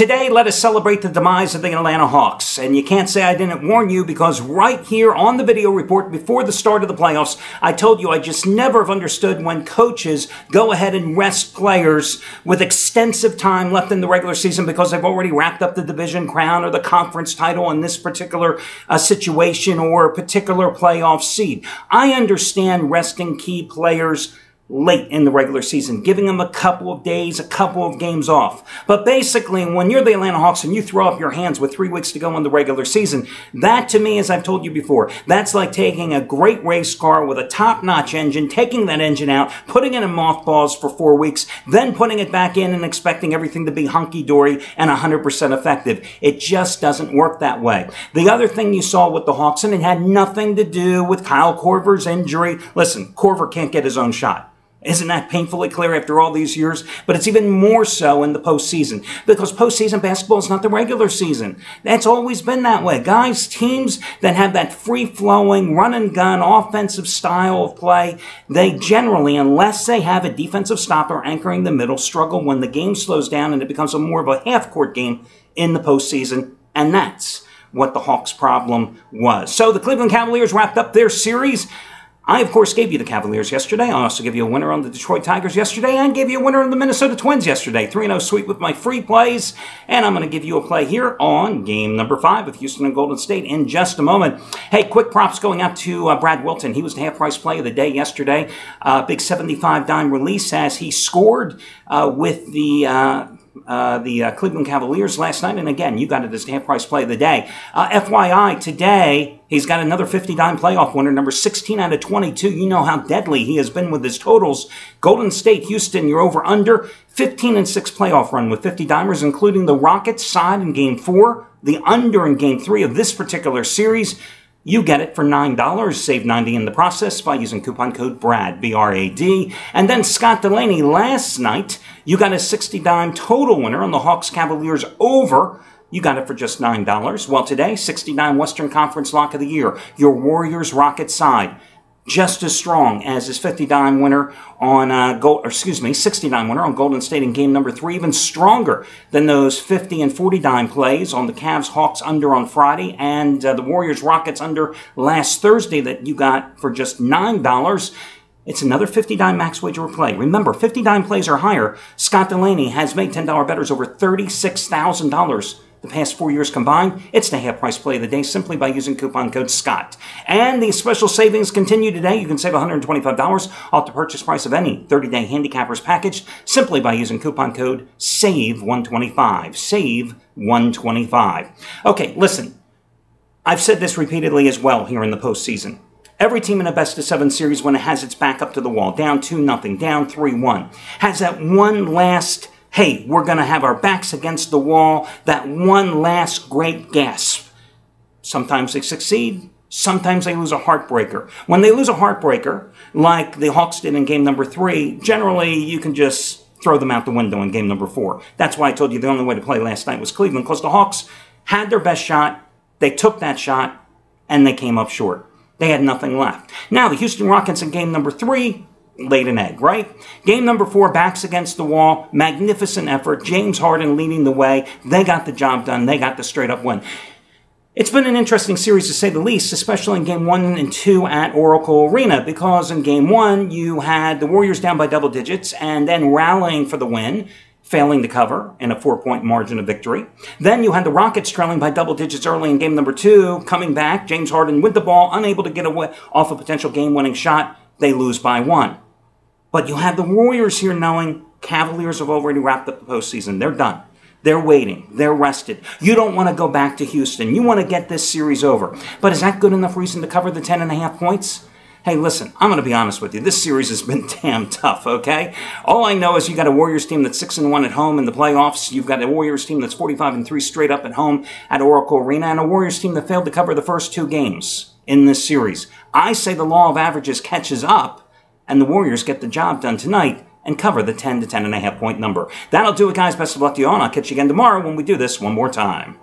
Today, let us celebrate the demise of the Atlanta Hawks. And you can't say I didn't warn you, because right here on the video report before the start of the playoffs, I told you I just never have understood when coaches go ahead and rest players with extensive time left in the regular season because they've already wrapped up the division crown or the conference title in this particular situation or a particular playoff seed. I understand resting key players late in the regular season, giving them a couple of days, a couple of games off. But basically, when you're the Atlanta Hawks and you throw up your hands with 3 weeks to go in the regular season, that to me, as I've told you before, that's like taking a great race car with a top-notch engine, taking that engine out, putting it in mothballs for 4 weeks, then putting it back in and expecting everything to be hunky-dory and 100% effective. It just doesn't work that way. The other thing you saw with the Hawks, and it had nothing to do with Kyle Korver's injury. Listen, Korver can't get his own shot. Isn't that painfully clear after all these years? But it's even more so in the postseason, because postseason basketball is not the regular season. That's always been that way. Guys, teams that have that free-flowing, run-and-gun, offensive style of play, they generally, unless they have a defensive stopper anchoring the middle, struggle when the game slows down and it becomes more of a half-court game in the postseason, and that's what the Hawks' problem was. So the Cleveland Cavaliers wrapped up their series. I, of course, gave you the Cavaliers yesterday. I also gave you a winner on the Detroit Tigers yesterday and gave you a winner on the Minnesota Twins yesterday. 3-0 sweep with my free plays. And I'm going to give you a play here on game number 5 with Houston and Golden State in just a moment. Hey, quick props going out to Brad Wilton. He was the half-price play of the day yesterday. Big 75-dime release as he scored with the Cleveland Cavaliers last night. And again, you got it as the half-price play of the day. FYI, today, he's got another 50-dime playoff winner, number 16 out of 22. You know how deadly he has been with his totals. Golden State, Houston, you're over-under. 15-6 playoff run with 50-dimers, including the Rockets side in Game 4, the under in Game 3 of this particular series. You get it for $9. Save $90 in the process by using coupon code BRAD, B-R-A-D. And then Scott Delaney, last night, you got a 60-dime total winner on the Hawks Cavaliers over. You got it for just $9. Well, today, 69 Western Conference Lock of the Year. Your Warriors Rockets side. Just as strong as his 50-dime winner on 60-dime winner on Golden State in game number 3. Even stronger than those 50 and 40-dime plays on the Cavs Hawks under on Friday and the Warriors Rockets under last Thursday that you got for just $9. It's another 50-dime max wager play. Remember, 50-dime plays are higher. Scott Delaney has made $10 bettors over $36,000. The past 4 years combined. It's the half-price play of the day simply by using coupon code SCOTT. And the special savings continue today. You can save $125 off the purchase price of any 30-day Handicappers package simply by using coupon code SAVE125. SAVE125. Okay, listen. I've said this repeatedly as well here in the postseason. Every team in a best-of-7 series, when it has its back up to the wall, down 2-0, down 3-1, has that one last, hey, we're going to have our backs against the wall, that one last great gasp. Sometimes they succeed. Sometimes they lose a heartbreaker. When they lose a heartbreaker, like the Hawks did in game number 3, generally you can just throw them out the window in game number 4. That's why I told you the only way to play last night was Cleveland, because the Hawks had their best shot, they took that shot, and they came up short. They had nothing left. Now, the Houston Rockets in game number 3 laid an egg, right? Game number 4, backs against the wall, magnificent effort, James Harden leading the way. They got the job done. They got the straight-up win. It's been an interesting series, to say the least, especially in Game 1 and 2 at Oracle Arena, because in Game 1, you had the Warriors down by double digits and then rallying for the win, failing to cover in a 4-point margin of victory. Then you had the Rockets trailing by double digits early in game number 2, coming back, James Harden with the ball, unable to get away off a potential game-winning shot. They lose by 1. But you have the Warriors here knowing Cavaliers have already wrapped up the postseason. They're done. They're waiting. They're rested. You don't want to go back to Houston. You want to get this series over. But is that good enough reason to cover the 10.5 points? Hey, listen, I'm going to be honest with you. This series has been damn tough, okay? All I know is you got a Warriors team that's 6-1 at home in the playoffs. You've got a Warriors team that's 45-3 straight up at home at Oracle Arena, and a Warriors team that failed to cover the first 2 games in this series. I say the law of averages catches up, and the Warriors get the job done tonight and cover the 10 to 10.5 point number. That'll do it, guys. Best of luck to you all, and I'll catch you again tomorrow when we do this one more time.